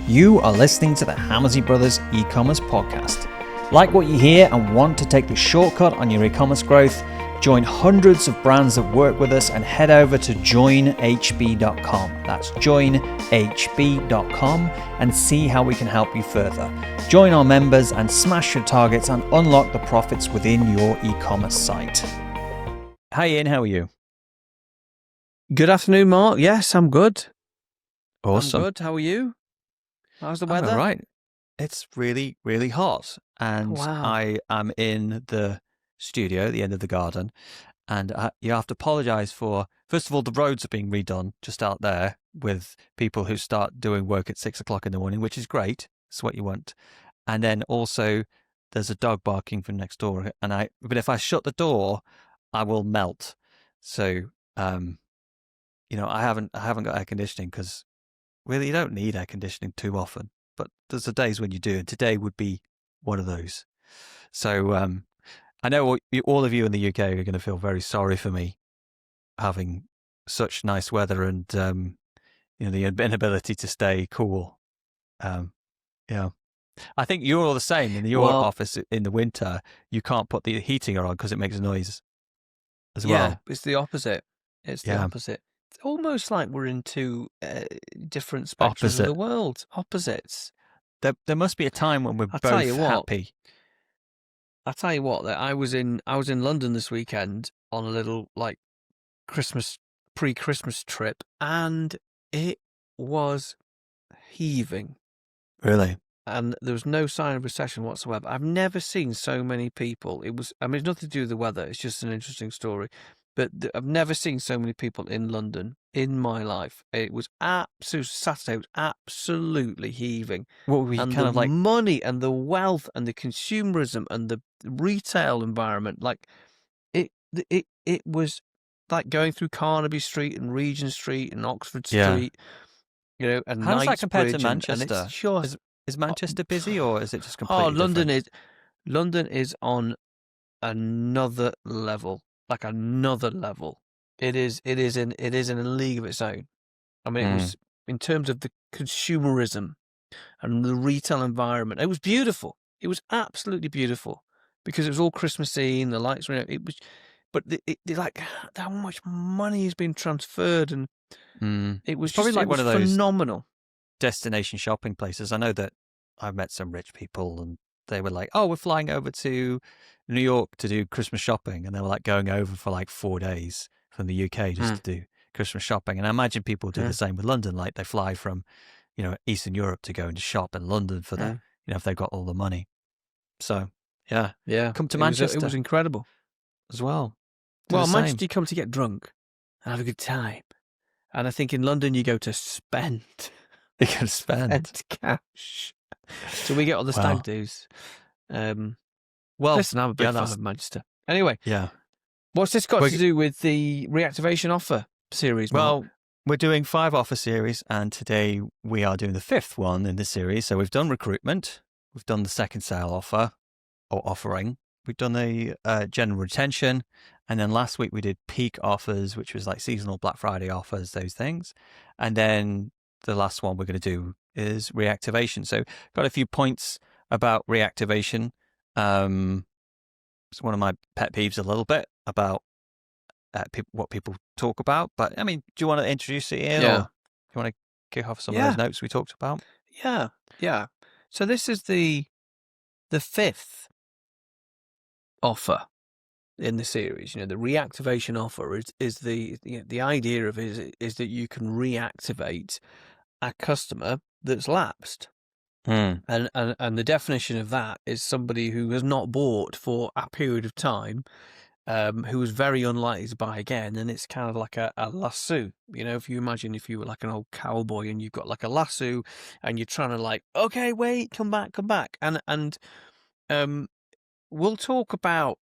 You are listening to the Hammersy Brothers e-commerce podcast. Like what you hear and want to take the shortcut on your e-commerce growth? Join hundreds of brands that work with us and head over to joinhb.com. That's joinhb.com and see how we can help you further. Join our members and smash your targets and unlock the profits within your e-commerce site. Hi Ian, how are you? Good afternoon, Mark. Yes, I'm good. Awesome. I'm good. How are you? How's the weather? All right. It's really, really hot. And Wow. I am in the studio at the end of the garden. And you have to apologize for, first of all, the roads are being redone just out there with people who start doing work at 6 o'clock in the morning, which is great. It's what you want. And then also there's a dog barking from next door. But if I shut the door, I will melt. So, I haven't got air conditioning because really you don't need air conditioning too often. But there's the days when you do, and today would be one of those. So I know all of you in the UK are going to feel very sorry for me having such nice weather and the inability to stay cool. I think you're all the same. In your office in the winter, you can't put the heating on because it makes noise as well. Yeah, it's the opposite. It's the opposite. It's almost like we're in two different spectrums of the world. Opposites. There must be a time when we're both happy. I'll tell you what. That I was in London this weekend on a little pre-Christmas trip, and it was heaving. Really? And there was no sign of recession whatsoever. I've never seen so many people. It's nothing to do with the weather. It's just an interesting story. But I've never seen so many people in London in my life. It was Saturday was absolutely heaving. What were you and kind of like money and the wealth and the consumerism and the retail environment, like it was like going through Carnaby Street and Regent Street and Oxford Street, and how does that compare to Manchester? And it's just, is Manchester busy or is it just completely different? London is on another level. Like another level. It is in a league of its own. I mean, it was in terms of the consumerism and the retail environment. It was beautiful. It was absolutely beautiful because it was all Christmassy and the lights were. It was, but like how much money has been transferred, and it was probably like one of those phenomenal destination shopping places. I know that I've met some rich people and they were like, "Oh, we're flying over to New York to do Christmas shopping," and they were like going over for like 4 days from the UK just to do Christmas shopping. And I imagine people do the same with London, like they fly from, Eastern Europe to go and shop in London for that, if they've got all the money. So yeah, come to Manchester. It was incredible as well. Well, Manchester, you come to get drunk and have a good time, and I think in London you go to spend. You can spend cash. So we get all the stag do's. Listen, I'm a big fan of Manchester. Anyway, what's this got to do with the reactivation offer series, Mark? Well, we're doing 5 offer series, and today we are doing the 5th one in the series. So we've done recruitment, we've done the second sale offer or offering, we've done the general retention, and then last week we did peak offers, which was like seasonal Black Friday offers, those things, and then the last one we're going to do is reactivation. So got a few points about reactivation. It's one of my pet peeves a little bit about what people talk about. But I mean, do you want to introduce it, Ian? Or you want to kick off some of those notes we talked about? Yeah. So this is the 5th offer in the series. The reactivation offer is the idea of it is that you can reactivate a customer that's lapsed. And the definition of that is somebody who has not bought for a period of time, who is very unlikely to buy again, and it's kind of like a lasso. If you imagine if you were like an old cowboy and you've got like a lasso and you're trying to like, okay, wait, come back. And we'll talk about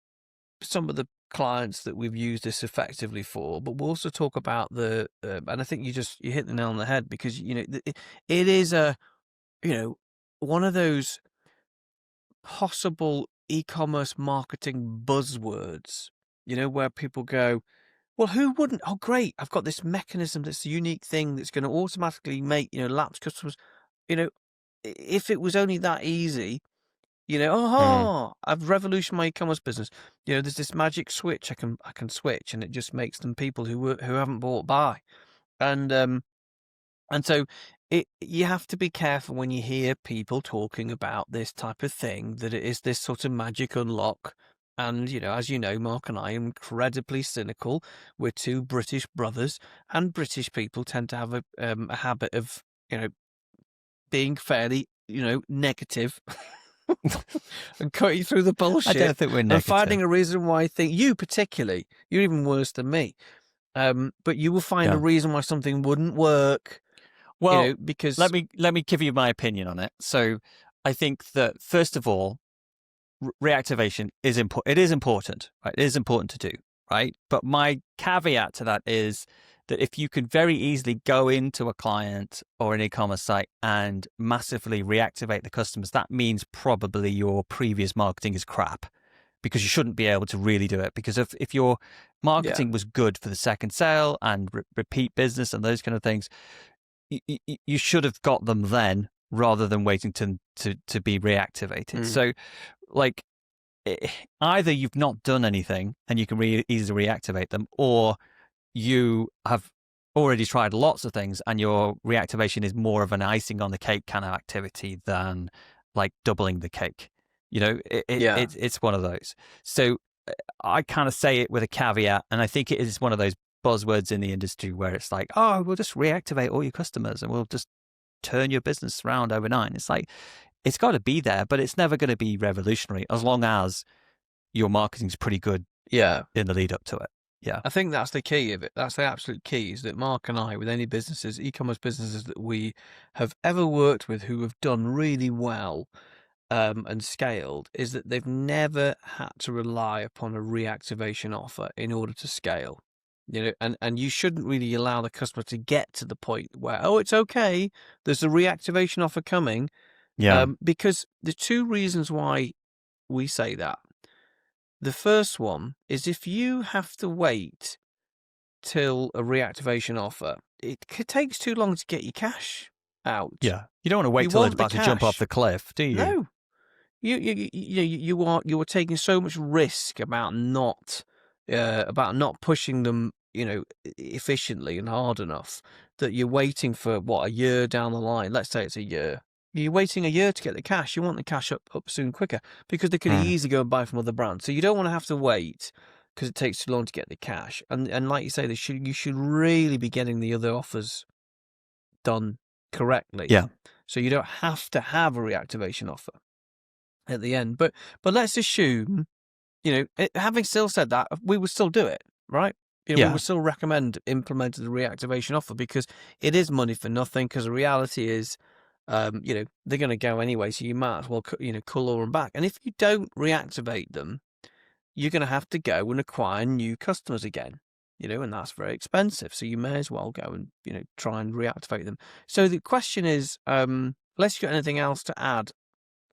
some of the clients that we've used this effectively for, but we'll also talk about and I think you hit the nail on the head because, it is one of those possible e-commerce marketing buzzwords, where people go, well, who wouldn't? Oh, great. I've got this mechanism that's a unique thing that's going to automatically make, lapsed customers, if it was only that easy, Mm. I've revolutionized my e-commerce business. There's this magic switch I can switch, and it just makes them people who haven't bought buy. And so you have to be careful when you hear people talking about this type of thing, that it is this sort of magic unlock. And, as you know, Mark and I are incredibly cynical. We're two British brothers, and British people tend to have a habit of, being fairly, negative and cutting through the I bullshit don't think we're and negative. finding a reason why you particularly, you're even worse than me. But you will find a reason why something wouldn't work. Well, Because let me give you my opinion on it. So I think that, first of all, reactivation is important. It is important, right? It is important to do, right? But my caveat to that is that if you can very easily go into a client or an e-commerce site and massively reactivate the customers, that means probably your previous marketing is crap, because you shouldn't be able to really do it. Because if your marketing was good for the second sale and repeat business and those kind of things, you should have got them then, rather than waiting to be reactivated. So, like, either you've not done anything and you can easily reactivate them, or you have already tried lots of things and your reactivation is more of an icing on the cake kind of activity than like doubling the cake. It's one of those. So I kind of say it with a caveat, and I think it is one of those buzzwords in the industry where it's like, oh, we'll just reactivate all your customers and we'll just turn your business around overnight. It's like, it's got to be there, but it's never going to be revolutionary as long as your marketing's pretty good in the lead up to it. Yeah. I think that's the key of it. That's the absolute key, is that Mark and I, with any businesses, e-commerce businesses that we have ever worked with who have done really well and scaled, is that they've never had to rely upon a reactivation offer in order to scale. And you shouldn't really allow the customer to get to the point where, oh, it's okay, there's a reactivation offer coming. Yeah. Because the two reasons why we say that. The first one is, if you have to wait till a reactivation offer, it takes too long to get your cash out. Yeah. You don't want to wait till it's about to jump off the cliff, do you? No. You are taking so much risk about not pushing them, efficiently and hard enough, that you're waiting for a year down the line. Let's say it's a year. You're waiting a year to get the cash. You want the cash up soon, quicker, because they could easily go and buy from other brands. So you don't want to have to wait because it takes too long to get the cash. And like you say, you should really be getting the other offers done correctly. Yeah. So you don't have to have a reactivation offer at the end. But let's assume, having still said that, we would still do it, right? We would still recommend implementing the reactivation offer, because it is money for nothing. Because the reality is, they're going to go anyway, so you might as well, call them back. And if you don't reactivate them, you're going to have to go and acquire new customers again, and that's very expensive. So you may as well go and, try and reactivate them. So the question is, unless you've got anything else to add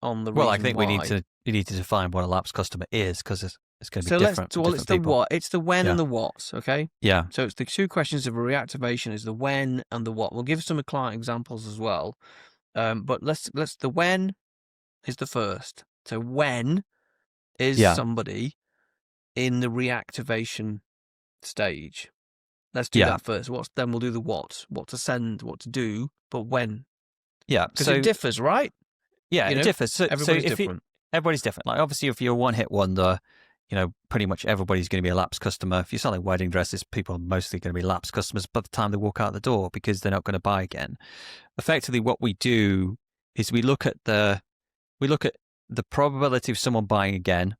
on the reason I think why. we need to define what a lapsed customer is, because it's going to be different. It's the what, it's the when and the what. Okay. Yeah. So it's the two questions of a reactivation, is the when and the what. We'll give some client examples as well. But let's the when is the first. So when is somebody in the reactivation stage? Let's do that first. Then we'll do the what to send, what to do, but when. Yeah. Because it differs, right? Yeah, it differs. So everybody's different. Everybody's different. Like, obviously, if you're a one-hit wonder, pretty much everybody's going to be a lapsed customer. If you're selling wedding dresses, people are mostly going to be lapsed customers by the time they walk out the door, because they're not going to buy again. Effectively, what we do is we look at the probability of someone buying again,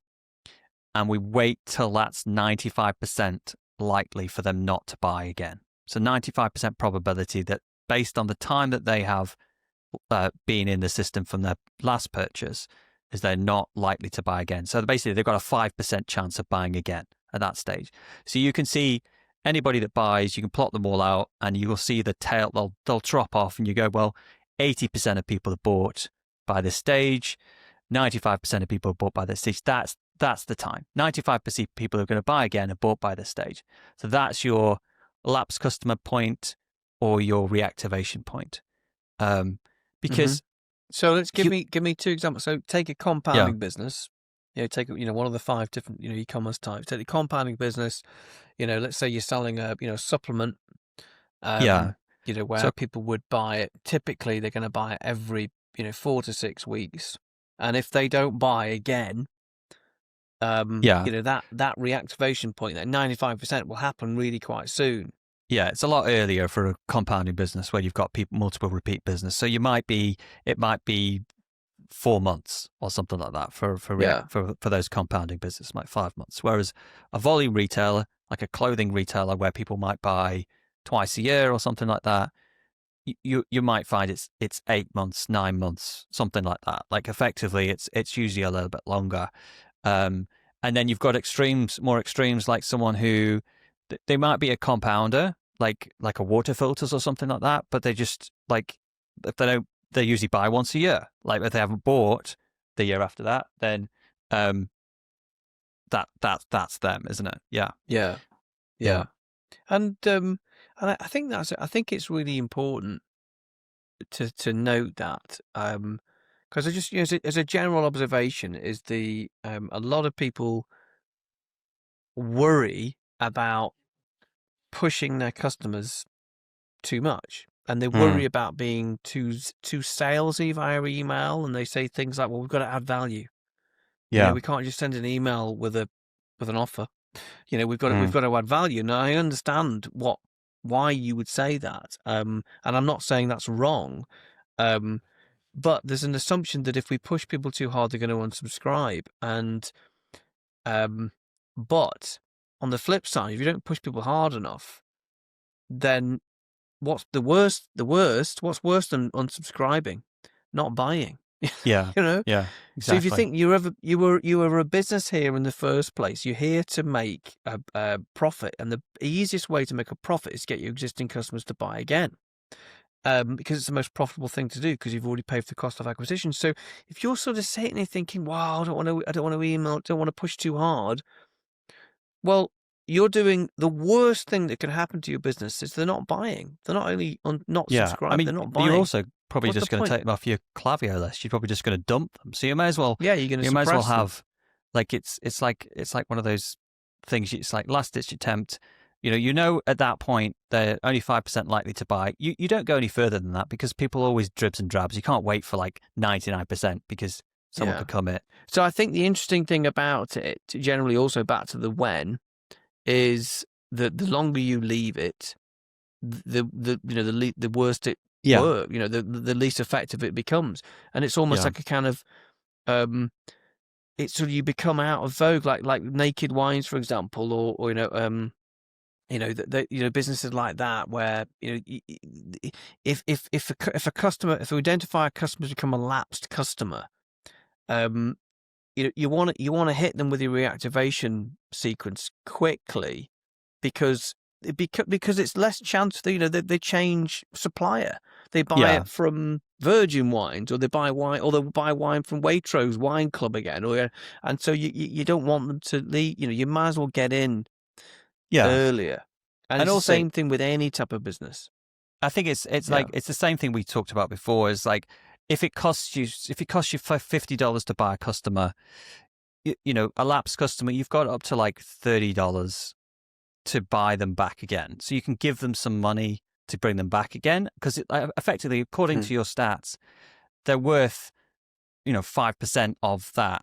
and we wait till that's 95% likely for them not to buy again. So 95% probability that, based on the time that they have been in the system from their last purchase, is they're not likely to buy again. So basically, they've got a 5% chance of buying again at that stage. So you can see anybody that buys, you can plot them all out, and you will see the tail. They'll drop off, and you go, well, 80% of people have bought by this stage, 95% of people have bought by this stage. That's the time. 95% of people who are going to buy again have bought by this stage. So that's your lapsed customer point or your reactivation point. Because So let's give me 2 examples. So take a compounding business. Take one of the 5 different e-commerce types. Take the compounding business. Let's say you're selling a supplement. Yeah. Where So people would buy it. Typically, they're going to buy it every 4 to 6 weeks, and if they don't buy again, that reactivation point, that 95% will happen really quite soon. yeah, it's a lot earlier for a compounding business where you've got multiple repeat business. So it might be 4 months or something like that for those compounding business, like 5 months. Whereas a volume retailer, like a clothing retailer, where people might buy twice a year or something like that, you might find it's 8 months, 9 months, something like that. Like effectively, it's usually a little bit longer. And then you've got more extremes, like someone who they might be a compounder, like a water filters or something like that, but they just like if they usually buy once a year. Like if they haven't bought the year after that, then that's them, isn't it? Yeah. And I think it's really important to note that, because I just as a general observation is a lot of people worry about pushing their customers too much, and they worry about being too salesy via email, and they say things like, well, we've got to add value. Yeah. We can't just send an email with an offer. We've got to add value. Now I understand why you would say that, and I'm not saying that's wrong, but there's an assumption that if we push people too hard, they're going to unsubscribe, and but on the flip side, if you don't push people hard enough, then what's worse than unsubscribing? Not buying. Yeah. Yeah. Exactly. So if you think you were a business here in the first place, you're here to make a profit, and the easiest way to make a profit is to get your existing customers to buy again, because it's the most profitable thing to do because you've already paid for the cost of acquisition. So if you're sort of sitting there thinking, "Wow, I don't want to email, don't want to push too hard," well, you're doing the worst thing that can happen to your business is they're not buying. They're not only not subscribed, I mean, they're not buying. You're also probably What's just going to take them off your Klaviyo list. You're probably just going to dump them. So you may as well. Yeah, you're going to. You may as well have, like it's like one of those things. It's like last ditch attempt. At that point they're only 5% likely to buy. You don't go any further than that because people always dribs and drabs. You can't wait for like 99% because someone could come in. So I think the interesting thing about it, generally, also back to the when, is that the longer you leave it, the worse it works. The least effective it becomes, and it's almost like a kind of it's sort of you become out of vogue, like Naked Wines, for example, or businesses like that where if we identify a customer has become a lapsed customer, you want to hit them with your reactivation sequence quickly because it's less chance that they change supplier. They buy it from Virgin Wines, or they buy wine, or they'll buy wine from Waitrose Wine Club again, and so you don't want them to leave. You might as well get in earlier. And it's also the same thing with any type of business. I think it's like it's the same thing we talked about before. Is like if it costs you $50 to buy a customer, a lapsed customer, you've got up to like $30 to buy them back again. So you can give them some money to bring them back again, because effectively, according to your stats, they're worth 5% of that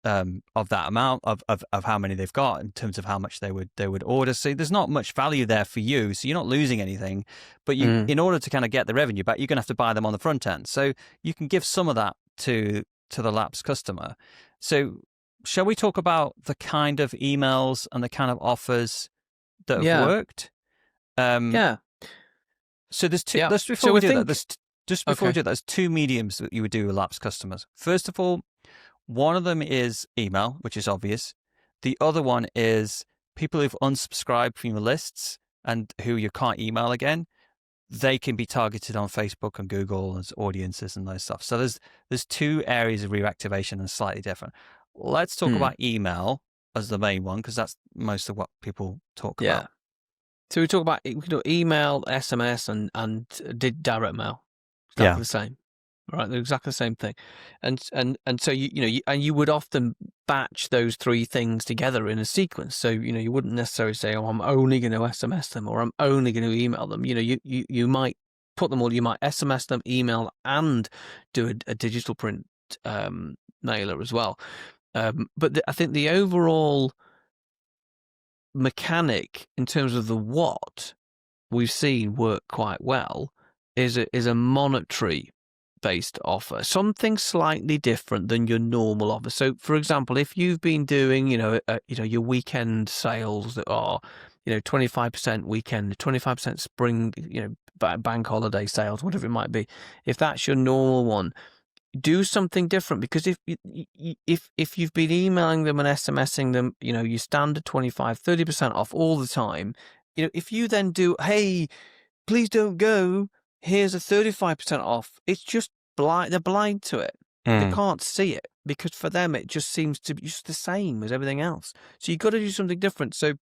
amount of how many they've got in terms of how much they would order. So there's not much value there for you. So you're not losing anything, but in order to kind of get the revenue back, you're going to have to buy them on the front end. So you can give some of that to the lapsed customer. So shall we talk about the kind of emails and the kind of offers that have worked? So there's two. Just before we do that, there's two mediums that you would do with lapsed customers. First of all, one of them is email, which is obvious. The other one is people who've unsubscribed from your lists and who you can't email again. They can be targeted on Facebook and Google as audiences and those stuff. So there's two areas of reactivation and slightly different. Let's talk about email as the main one, because that's most of what people talk about. So we can do email, SMS, and direct mail. Exactly the same. right? They're exactly the same thing, and so you would often batch those three things together in a sequence. So you wouldn't necessarily say, "Oh, I'm only going to SMS them," or "I'm only going to email them." You might put them all. You might SMS them, email, and do a digital print mailer as well. But I think the overall mechanic in terms of the what we've seen work quite well is a monetary based offer, something slightly different than your normal offer. So, for example, if you've been doing your weekend sales that are 25% weekend, 25% spring, bank holiday sales, whatever it might be, if that's your normal one, do something different, because if you've been emailing them and SMSing them, you standard 25-30% off all the time. If you then do, hey, please don't go, here's a 35% off, it's just blind. They're blind to it. They can't see it, because for them it just seems to be just the same as everything else. So you've got to do something different. So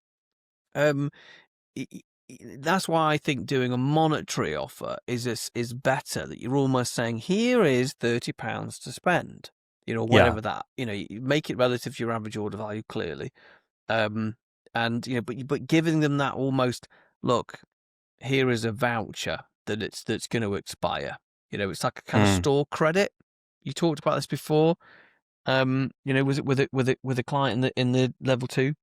that's why I think doing a monetary offer is better. That you're almost saying, here is £30 to spend, Yeah. whatever that, you make it relative to your average order value, clearly. And but giving them that almost, look, here is a voucher that's going to expire. It's like a kind of store credit. You talked about this before. Was it with a client in the level 2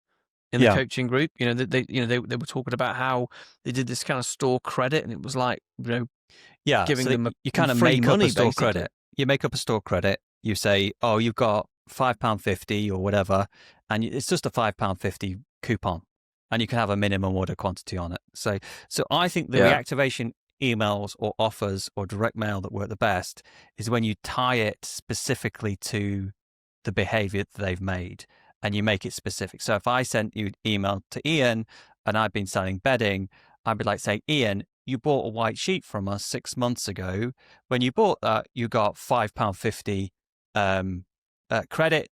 in the Yeah. coaching group? They were talking about how they did this kind of store credit, and it was like Yeah. giving So them you kind of free make up money, a store basically. credit. You make up a store credit. You say, oh, you've got £5.50 or whatever, and it's just a £5.50 coupon, and you can have a minimum order quantity on it. So I think the Yeah. reactivation emails or offers or direct mail that work the best is when you tie it specifically to the behavior that they've made, and you make it specific. So if I sent you an email to Ian and I've been selling bedding, I'd be like saying, Ian, you bought a white sheet from us 6 months ago. When you bought that, you got £5.50 credit.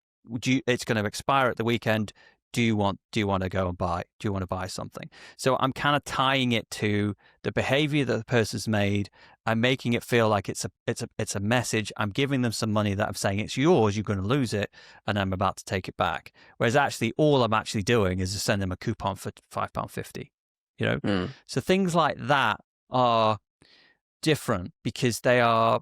It's going to expire at the weekend. Do you want to go and buy? Do you want to buy something? So I'm kind of tying it to the behavior that the person's made. I'm making it feel like it's a message. I'm giving them some money that I'm saying it's yours. You're going to lose it, and I'm about to take it back. Whereas actually, all I'm actually doing is to send them a coupon for £5.50. So things like that are different because they're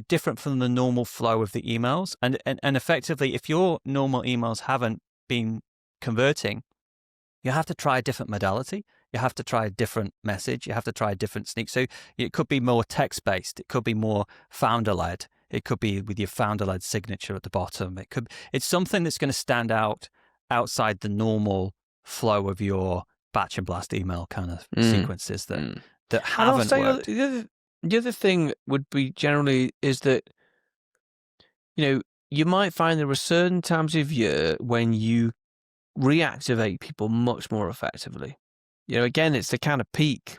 different from the normal flow of the emails, and effectively, if your normal emails haven't been converting, you have to try a different modality. You have to try a different message. You have to try a different sneak. So it could be more text-based. It could be more founder-led. It could be with your founder-led signature at the bottom. It's something that's going to stand out outside the normal flow of your batch and blast email kind of sequences that haven't worked. The other thing would be generally is that, you might find there are certain times of year when you reactivate people much more effectively. Again, it's the kind of peak.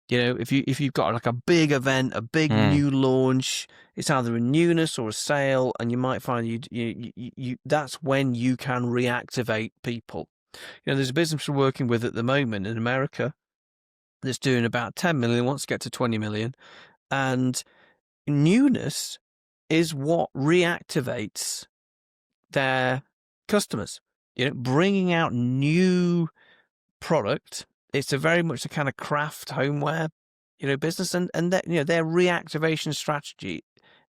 If you've got like a big event, a big new launch, it's either a newness or a sale, and you might find you that's when you can reactivate people. There's a business we're working with at the moment in America that's doing about 10 million, wants to get to 20 million, and newness is what reactivates their customers. Bringing out new product. It's a very much a kind of craft homeware, business, and that their reactivation strategy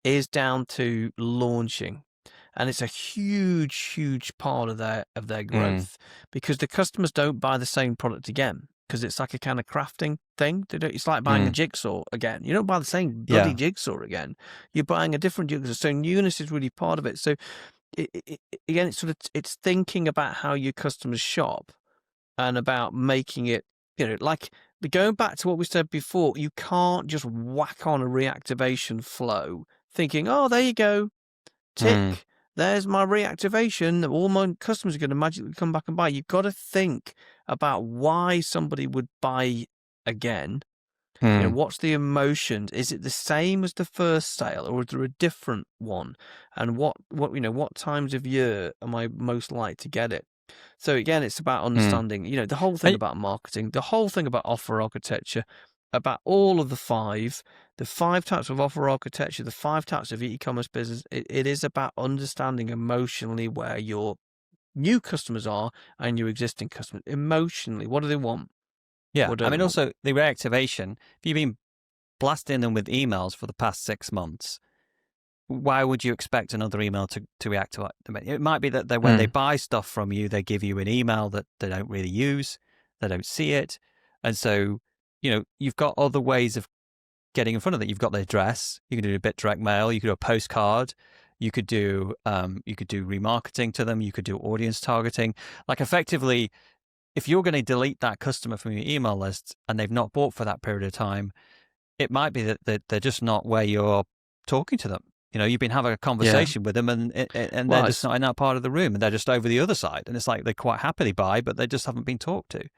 is down to launching, and it's a huge part of their growth, because the customers don't buy the same product again, because it's like a kind of crafting thing. It's like buying a jigsaw again. You don't buy the same bloody jigsaw again. You're buying a different jigsaw. So newness is really part of it. So again, it's thinking about how your customers shop and about making it, like going back to what we said before, you can't just whack on a reactivation flow thinking, oh, there you go, tick, there's my reactivation, all my customers are going to magically come back and buy. You've got to think about why somebody would buy again. What's the emotion? Is it the same as the first sale, or is there a different one? And what times of year am I most likely to get it? So again, it's about understanding, the whole thing about marketing, the whole thing about offer architecture. about all of the five types of offer architecture, the 5 types of e-commerce business. It is about understanding emotionally where your new customers are and your existing customers. Emotionally, what do they want? Yeah. What I don't they mean, want? also the reactivation, if you've been blasting them with emails for the past 6 months, why would you expect another email to reactivate them? It might be that when they buy stuff from you, they give you an email that they don't really use, they don't see it. And so, you've got other ways of getting in front of it. You've got the address, you can do a bit direct mail, you could do a postcard, you could do remarketing to them, you could do audience targeting. Like effectively, if you're going to delete that customer from your email list and they've not bought for that period of time, it might be that they're just not where you're talking to them. You've been having a Yeah. conversation with them and they're Well, just not in that part of the room and they're just over the other side. And it's like they quite happily buy, but they just haven't been talked to.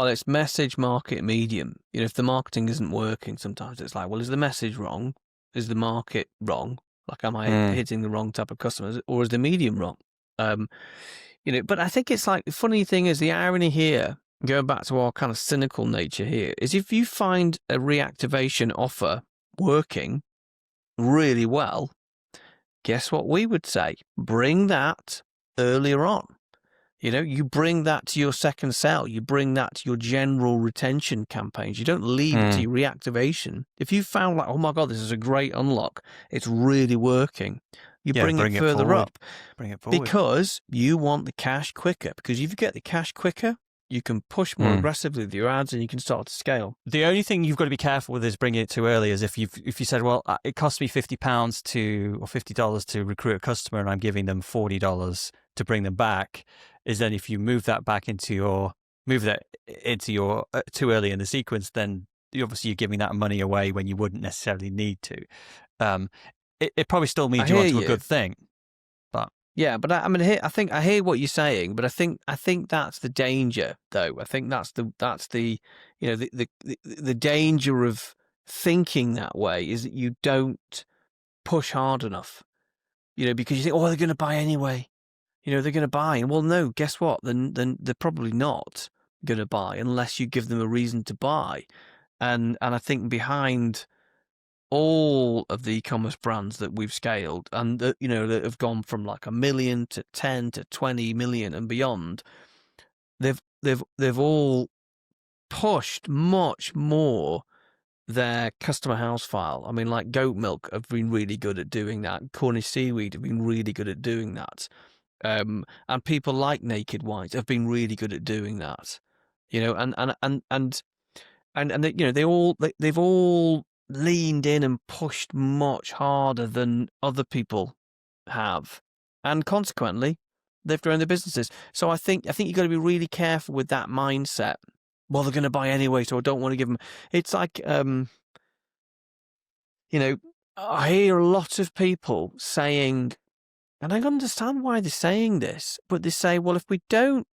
it's message, market, medium. If the marketing isn't working, sometimes it's like, well, is the message wrong? Is the market wrong? Like, am I hitting the wrong type of customers, or is the medium wrong? But I think it's like, the funny thing is, the irony here, going back to our kind of cynical nature here, is if you find a reactivation offer working really well, guess what we would say? Bring that earlier on. You bring that to your second sale. You bring that to your general retention campaigns. You don't leave it to your reactivation. If you found like, oh my God, this is a great unlock, it's really working, you bring it further up. Bring it forward. Because you want the cash quicker. Because if you get the cash quicker, you can push more aggressively with your ads and you can start to scale. The only thing you've got to be careful with is bringing it too early. Is if you said, well, it costs me £50 or $50 to recruit a customer and I'm giving them $40 to bring them back, is then if you move that into your too early in the sequence, then obviously you're giving that money away when you wouldn't necessarily need to. It probably still means you're onto a good thing, but yeah, but I think I hear what you're saying, but I think that's the danger, though. I think that's the the danger of thinking that way is that you don't push hard enough, because you think, oh, they're going to buy anyway. They're going to buy, and well, no, guess what? Then they're probably not going to buy unless you give them a reason to buy, and I think behind all of the e-commerce brands that we've scaled and that that have gone from like 1 million to 10 to 20 million and beyond, they've all pushed much more their customer house file. I mean, like Goat Milk have been really good at doing that. Cornish Seaweed have been really good at doing that. And people like Naked White have been really good at doing that. And they've all leaned in and pushed much harder than other people have, and consequently, they've grown their businesses. So I think you've got to be really careful with that mindset. Well, they're going to buy anyway, so I don't want to give them. It's like, I hear a lot of people saying, and I understand why they're saying this, but they say, well, if we don't.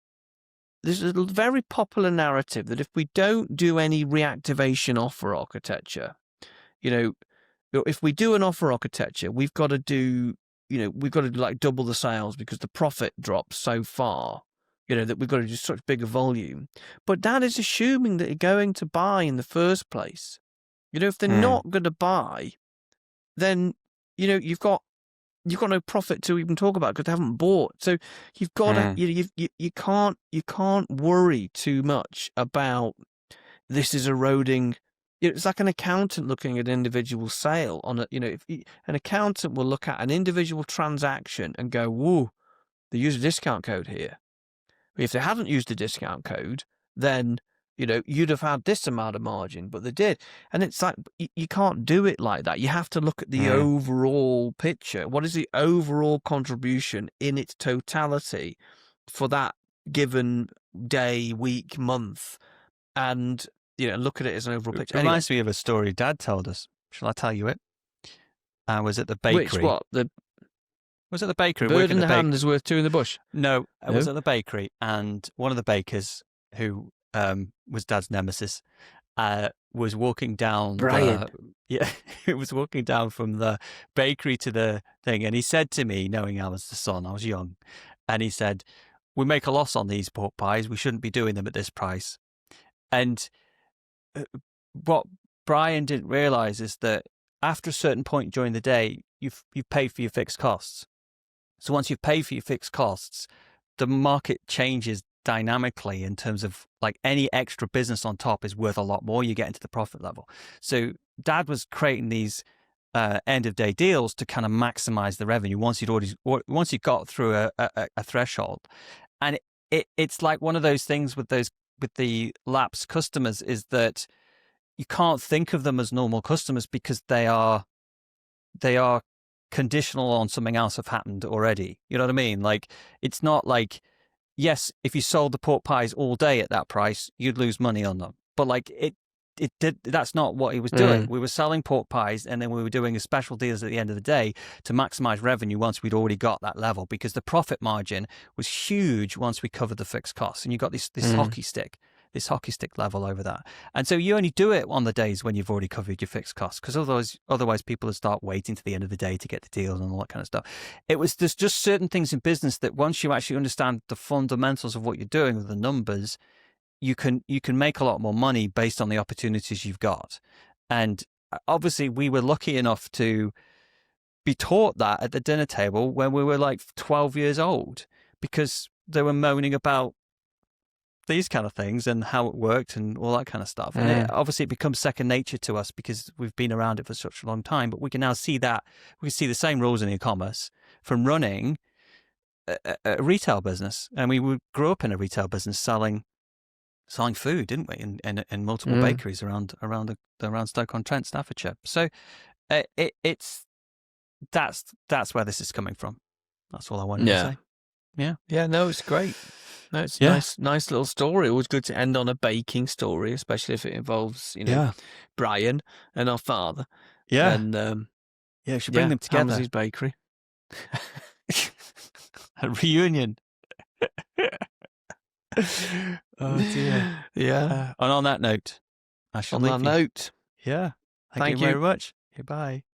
There's a very popular narrative that if we don't do any reactivation offer architecture, if we do an offer architecture, we've got to do like double the sales because the profit drops so far, that we've got to do such bigger volume. But that is assuming that they're going to buy in the first place. If they're not going to buy, then, you've got no profit to even talk about because they haven't bought. So you've got to, you can't worry too much about this is eroding. It's like an accountant looking at an individual sale on a, an accountant will look at an individual transaction and go, whoa, they used a discount code here. If they hadn't used a discount code, then you'd have had this amount of margin, but they did. And it's like, you can't do it like that. You have to look at the overall picture. What is the overall contribution in its totality for that given day, week, month? And, look at it as an overall picture. It reminds me of a story Dad told us. Shall I tell you it? I was at the bakery. Which what? Was at the bakery. Bird in the hand is worth two in the bush. No, I was at the bakery, and one of the bakers, who was Dad's nemesis, was walking down. Brian. Was walking down from the bakery to the thing, and he said to me, knowing I was the son, I was young, and he said, "We make a loss on these pork pies. We shouldn't be doing them at this price." And what Brian didn't realize is that after a certain point during the day, you've paid for your fixed costs. So once you've paid for your fixed costs, the market changes dynamically in terms of like any extra business on top is worth a lot more. You get into the profit level. So Dad was creating these end of day deals to kind of maximize the revenue once you got through a threshold. And it's like one of those things with the lapsed customers is that you can't think of them as normal customers because they are conditional on something else have happened already. You know what I mean? Like, it's not like, yes, if you sold the pork pies all day at that price, you'd lose money on them. But like that's not what he was doing. We were selling pork pies and then we were doing a special deals at the end of the day to maximize revenue once we'd already got that level, because the profit margin was huge once we covered the fixed costs. And you got this hockey stick level over that. And so you only do it on the days when you've already covered your fixed costs, because otherwise people would start waiting to the end of the day to get the deals and all that kind of stuff. There's just certain things in business that once you actually understand the fundamentals of what you're doing with the numbers, you can make a lot more money based on the opportunities you've got. And obviously we were lucky enough to be taught that at the dinner table when we were like 12 years old, because they were moaning about these kind of things and how it worked and all that kind of stuff. And obviously it becomes second nature to us because we've been around it for such a long time. But we can now see that we see the same rules in e-commerce from running a retail business. And we grew up in a retail business selling food, didn't we? In multiple bakeries around Stoke-on-Trent, Staffordshire. So that's where this is coming from. That's all I wanted to say. Yeah. No, it's great. No, it's nice little story. Always good to end on a baking story, especially if it involves, Brian and our father. Yeah. And we should bring them together. Hammersley's Bakery. A reunion. Oh dear. Yeah. And on that note, I shall leave you. On that note. Yeah. Thank you very much. Goodbye.